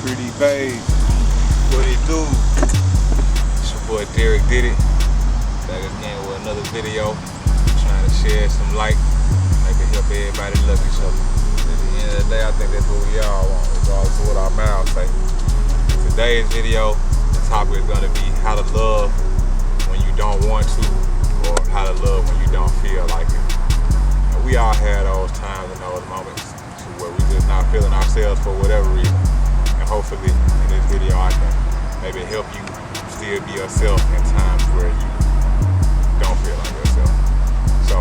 Pretty babe, What it do? It's your boy Derek Did It. Back again with another video. Trying to shed some light. Maybe help everybody love each other. At the end of the day, I think that's what we all want, regardless of what our mouths say. Today's video, the topic is going to be how to love when you don't want to, or how to love when you don't feel like it. And we all had those times and those moments where we just not feeling ourselves for whatever reason. And hopefully in this video I can maybe help you still be yourself in times where you don't feel like yourself. So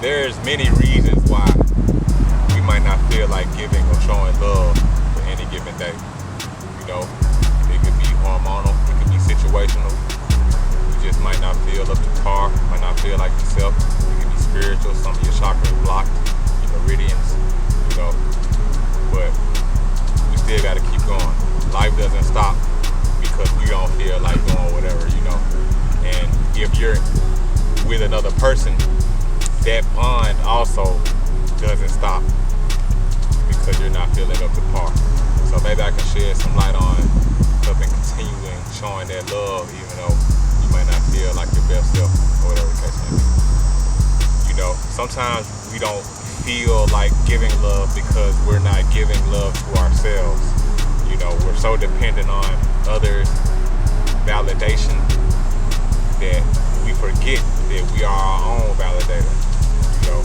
there's many reasons why we might not feel like giving or showing love for any given day. You know, it could be hormonal, it could be situational. You just might not feel up to par, might not feel like yourself. It could be spiritual, some of your chakras blocked, your meridians, you know. But we still gotta keep going. Life doesn't stop because we don't feel like doing whatever, you know. And if you're with another person, that bond also doesn't stop because you're not feeling up to par. So maybe I can shed some light on helping continuing showing that love, even though you might not feel like your best self or whatever the case may be. You know, sometimes we don't feel like giving love because we're not giving love to ourselves. You know, we're so dependent on others' validation that we forget that we are our own validator. You know,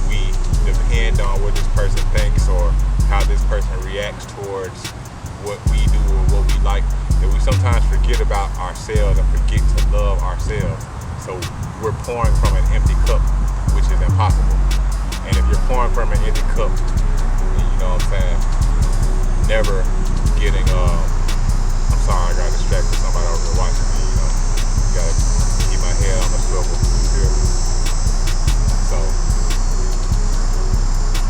we depend on what this person thinks or how this person reacts towards what we do or what we like, that we sometimes forget about ourselves and forget to love ourselves. So we're pouring from an empty cup, which is impossible. And if you're pouring from an empty cup, you know what I'm saying, never getting, I'm sorry, I got distracted, somebody over there watching me, you know, you gotta keep my head on the swivel, you feel me? So,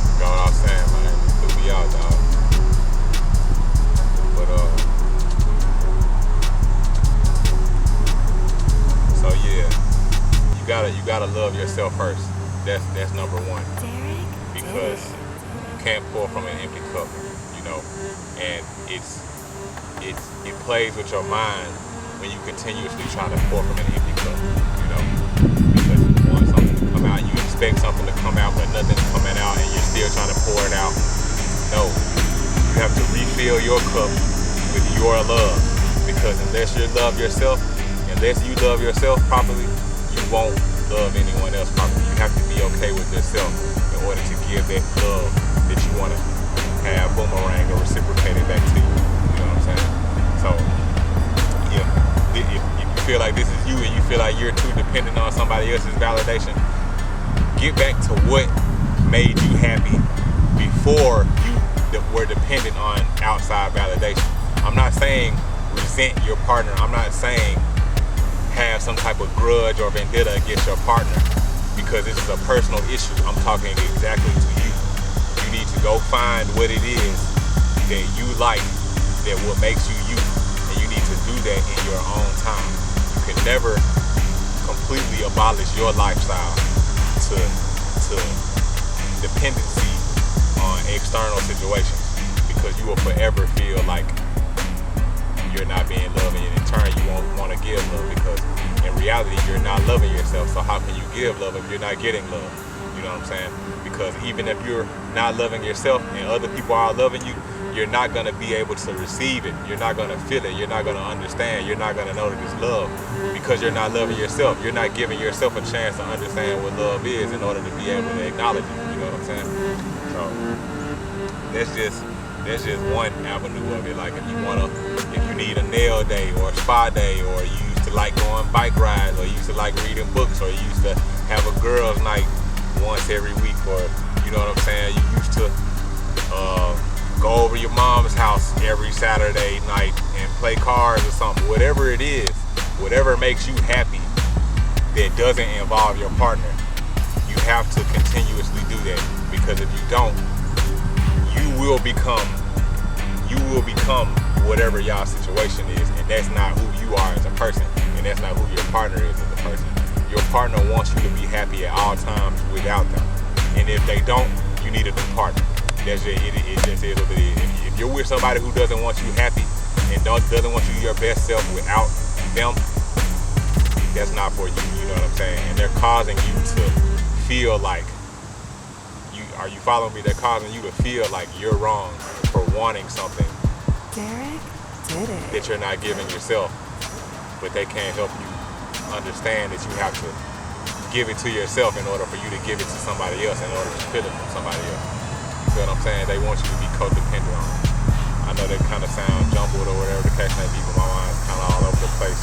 you know what I'm saying, man, it threw me out, dog. But, so yeah, you gotta love yourself first. That's number one, because you can't pour from an empty cup, you know, and it plays with your mind when you continuously try to pour from an empty cup, you know, because you want something to come out, you expect something to come out, but nothing's coming out, and you're still trying to pour it out. No, you have to refill your cup with your love, because unless you love yourself properly, you won't love anyone else properly. You have to be okay with yourself in order to give that love that you want to have boomerang or reciprocated back to you. You know what I'm saying? So, yeah, if you feel like this is you and you feel like you're too dependent on somebody else's validation, get back to what made you happy before you were dependent on outside validation. I'm not saying resent your partner. I'm not saying have some type of grudge or vendetta against your partner, because this is a personal issue. I'm talking exactly to you. You need to go find what it is that you like, that what makes you you, and you need to do that in your own time. You can never completely abolish your lifestyle to dependency on external situations, because you will forever feel like you're not being loved, and in turn you won't want to give love, because in reality you're not loving yourself. So how can you give love if you're not getting love? You know what I'm saying? Because even if you're not loving yourself and other people are loving you, you're not going to be able to receive it. You're not going to feel it. You're not going to understand. You're not going to know that it's love, because you're not loving yourself. You're not giving yourself a chance to understand what love is in order to be able to acknowledge it. You know what I'm saying? So that's just one avenue of it. Like if you need a nail day or a spa day, or you used to like going bike rides, or you used to like reading books, or you used to have a girls' night once every week, or you know what I'm saying, you used to go over your mom's house every Saturday night and play cards or something. Whatever it is, whatever makes you happy that doesn't involve your partner, you have to continuously do that, because if you don't, you will become whatever y'all situation is, and that's not who you are as a person, and that's not who your partner is as a person. Your partner wants you to be happy at all times without them, and if they don't, you need a new partner. That's just, it just is what it is. If you're with somebody who doesn't want you happy and doesn't want you your best self without them, that's not for you. You know what I'm saying? And they're causing you to feel like are you following me? They're causing you to feel like you're wrong for wanting something Derek did it that you're not giving yourself, but they can't help you understand that you have to give it to yourself in order for you to give it to somebody else, in order to feel it from somebody else. You feel what I'm saying? They want you to be codependent on it. I know that kind of sound jumbled or whatever the case may be, but my mind's kind of all over the place.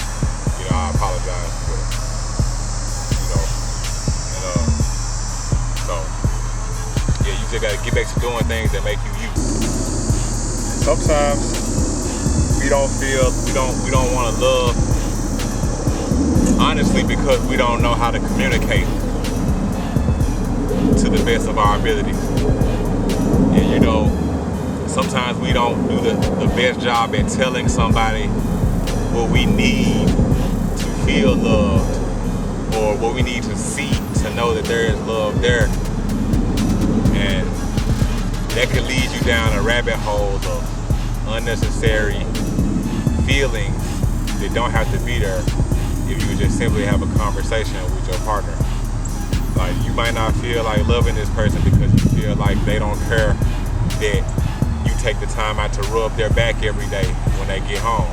You know, I apologize for it. You know, and so yeah, you just gotta get back to doing things that make you you. Sometimes we don't want to love, honestly, because we don't know how to communicate to the best of our abilities. And you know, sometimes we don't do the best job at telling somebody what we need to feel loved, or what we need to see to know that there is love there. And that can lead you down a rabbit hole of unnecessary feelings that don't have to be there if you just simply have a conversation with your partner. Like, you might not feel like loving this person because you feel like they don't care that you take the time out to rub their back every day when they get home.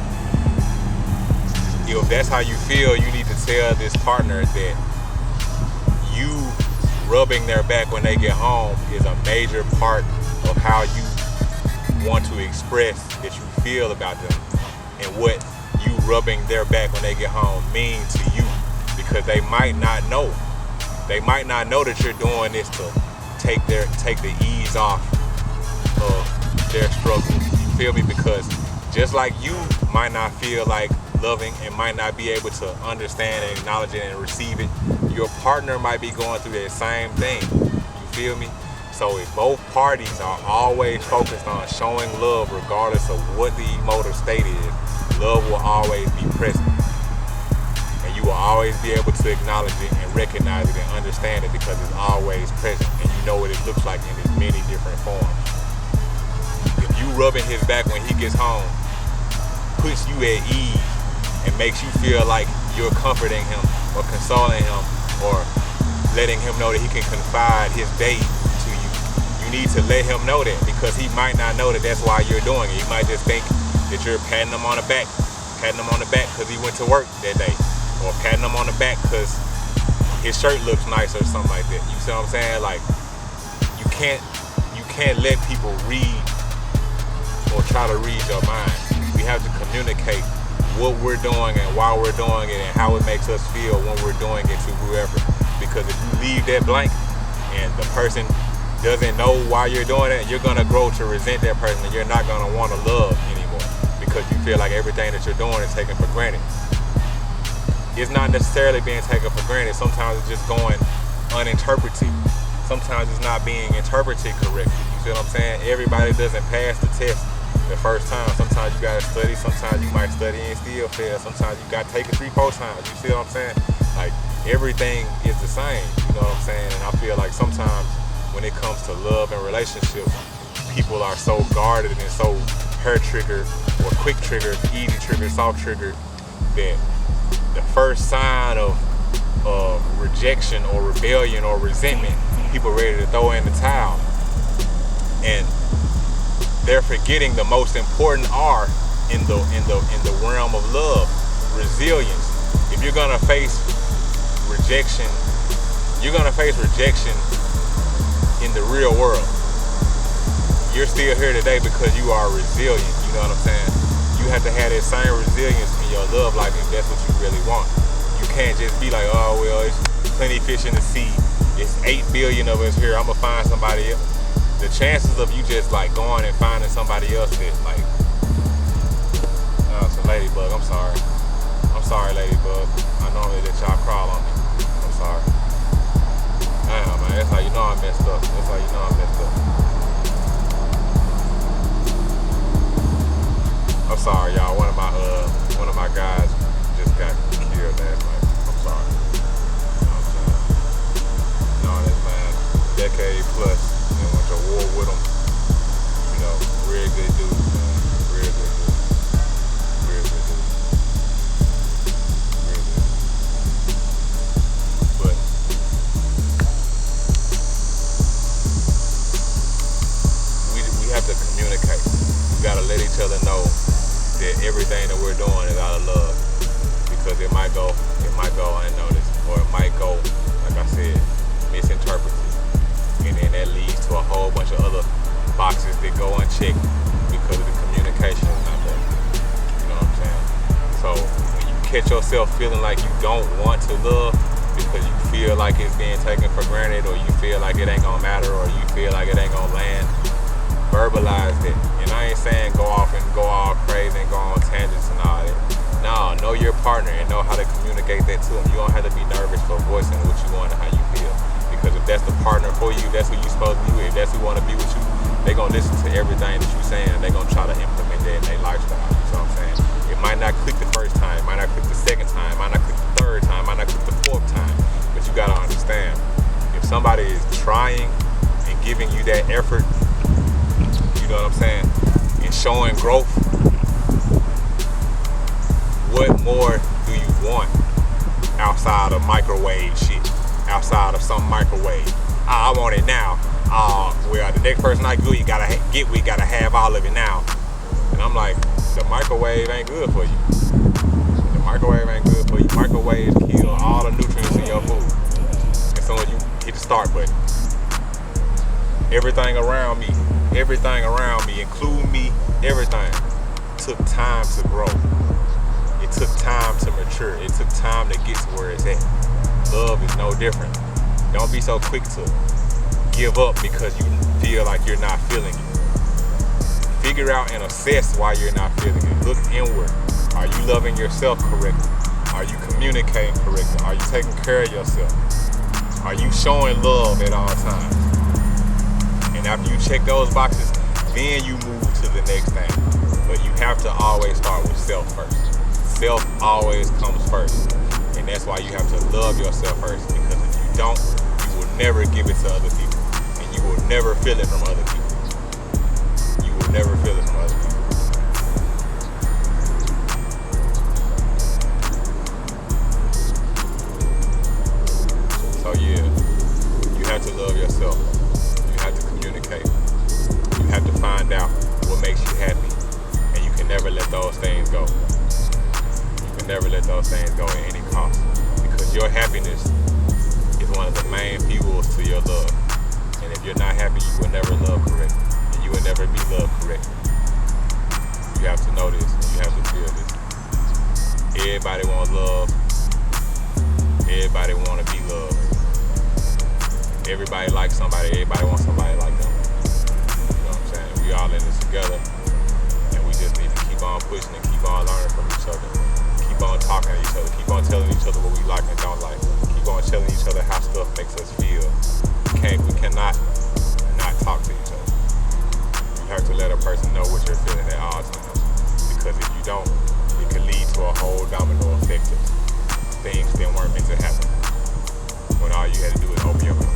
If that's how you feel, you need to tell this partner that you rubbing their back when they get home is a major part of how you want to express that you feel about them, and what you rubbing their back when they get home mean to you, because they might not know. They might not know that you're doing this to take the ease off of their struggles. You feel me? Because just like you might not feel like loving and might not be able to understand and acknowledge it and receive it, your partner might be going through that same thing. You feel me? So if both parties are always focused on showing love regardless of what the emotive state is, love will always be present. And you will always be able to acknowledge it and recognize it and understand it, because it's always present and you know what it looks like in its many different forms. If you rubbing his back when he gets home puts you at ease and makes you feel like you're comforting him or consoling him or letting him know that he can confide his day to you, you need to let him know that, because he might not know that that's why you're doing it. He might just think that you're patting him on the back because he went to work that day, or patting him on the back because his shirt looks nice or something like that. You see what I'm saying? Like, you can't let people read or try to read your mind. We have to communicate what we're doing and why we're doing it and how it makes us feel when we're doing it to whoever. Because if you leave that blank and the person doesn't know why you're doing it, you're gonna grow to resent that person, and you're not gonna want to love anymore, because you feel like everything that you're doing is taken for granted. It's not necessarily being taken for granted. Sometimes it's just going uninterpreted. Sometimes it's not being interpreted correctly. You feel what I'm saying? Everybody doesn't pass the test the first time. Sometimes you gotta study. Sometimes you might study and still fail. Sometimes you gotta take it 3-4 times. You see what I'm saying? Like, everything is the same. You know what I'm saying? And I feel like sometimes when it comes to love and relationships, people are so guarded and so hair triggered or quick triggered, easy triggered, soft triggered, that the first sign of rejection or rebellion or resentment, people ready to throw in the towel. And they're forgetting the most important R in the realm of love: resilience. If you're gonna face rejection, you're gonna face rejection in the real world. You're still here today because you are resilient. You know what I'm saying? You have to have that same resilience in your love life if that's what you really want. You can't just be like, oh well, it's plenty fish in the sea, it's 8 billion of us here, I'm gonna find somebody else. The chances of you just like going and finding somebody else is like, it's a ladybug. I'm sorry, ladybug. I normally let y'all crawl on me. I'm sorry. Damn, man, that's how you know I messed up. I'm sorry, y'all. One of my guys just got killed last night. I'm sorry. You know what I'm saying? You know, this man, decade plus, and went to war with him. to communicate. We gotta let each other know that everything that we're doing is out of love. Because it might go unnoticed, or it might go, like I said, misinterpreted. And then that leads to a whole bunch of other boxes that go unchecked because of the communication is not there. You know what I'm saying? So when you catch yourself feeling like you don't want to love because you feel like it's being taken for granted, or you feel like it ain't gonna matter, or you feel like it ain't gonna land, verbalize it. And I ain't saying go off and go all crazy and go on tangents and all that. No, know your partner and know how to communicate that to them. You don't have to be nervous for voicing what you want and how you feel. Because if that's the partner for you, that's who you're supposed to be with, that's who want to be with you, they're going to listen to everything that you're saying, and they're going to try to implement that in their lifestyle. You know what I'm saying? It might not click the first time, it might not click the second time, it might not click the third time, it might not click the fourth time. But you got to understand, if somebody is trying and giving you that effort, you know what I'm saying, and showing growth, what more do you want outside of microwave shit? Outside of some microwave. I want it now. Well, the next person I we gotta have all of it now. And I'm like, the microwave ain't good for you. The microwave ain't good for you. Microwaves kill all the nutrients in your food. As soon as you hit the start button. Everything around me, including me, everything, took time to grow. It took time to mature. It took time to get to where it's at. Love is no different. Don't be so quick to give up because you feel like you're not feeling it. Figure out and assess why you're not feeling it. Look inward. Are you loving yourself correctly? Are you communicating correctly? Are you taking care of yourself? Are you showing love at all times? And after you check those boxes, then you move to the next thing. But you have to always start with self first. Self always comes first. And that's why you have to love yourself first. Because if you don't, you will never give it to other people. And you will never feel it from other people. You will never feel it from other people. So yeah, you have to love yourself. You have to communicate. You have to find out what makes you happy. And you can never let those things go. Never let those things go at any cost, because your happiness is one of the main fuels to your love. And if you're not happy, you will never love correctly, and you will never be loved correctly. You have to know this, and you have to feel this. Everybody wants love. Everybody want to be loved. Everybody likes somebody. Everybody wants somebody like them. You know what I'm saying? We all in this together, and we just need to keep on pushing and keep on learning from each other. Keep on talking to each other, keep on telling each other what we like and don't like. Keep on telling each other how stuff makes us feel. We cannot not talk to each other. You have to let a person know what you're feeling at all times. Because if you don't, it can lead to a whole domino effect of things that weren't meant to happen. When all you had to do is open your mouth.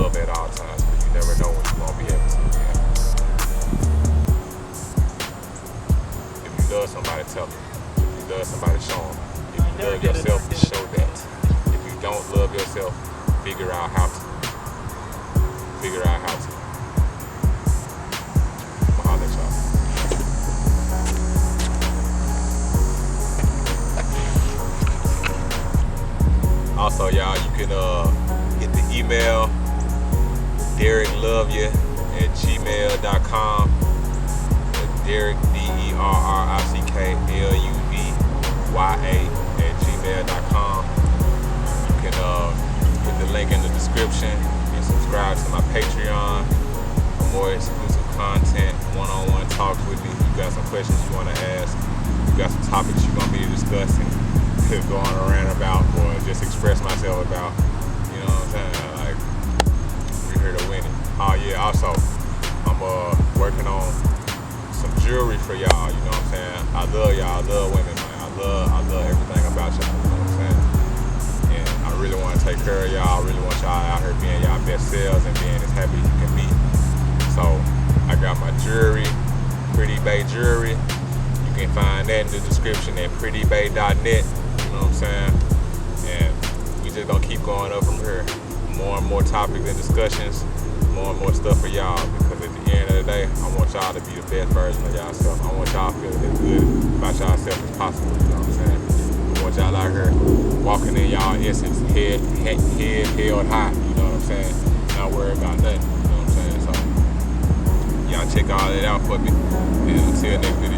Love at all times, but you never know when you won't be able to again. Love somebody, tell them. If you love somebody, show them. If you love yourself, show that. If you don't love yourself, figure out how to. Figure out how to. I'm gonna holler at y'all. Also, y'all, you can hit the email DerrickLoveYou@gmail.com. Derrick, DerrickLouvya@gmail.com. You can hit the link in the description and subscribe to my Patreon for more exclusive content, one-on-one talks with me. If you got some questions you want to ask, you got some topics you want me to discuss and go on a rant about, or just express myself about, you know what I'm saying? Like, we're here to win it. Oh yeah, also, I'm working on some jewelry for y'all, you know what I'm saying? I love y'all, I love women, man. I love everything about y'all, you know what I'm saying? And I really want to take care of y'all. I really want y'all out here being y'all best selves and being as happy as you can be. So I got my jewelry, Pretty Bay Jewelry. You can find that in the description at prettybay.net, you know what I'm saying? And we just gonna keep going up from here. more and more topics and discussions, more and more stuff for y'all, because at the end of the day, I want y'all to be the best version of y'allself. I want y'all to feel as good about y'allself as possible, you know what I'm saying? I want y'all out here walking in y'all essence, head held high, you know what I'm saying? Not worried about nothing, you know what I'm saying? So y'all check all that out for me, and until next video.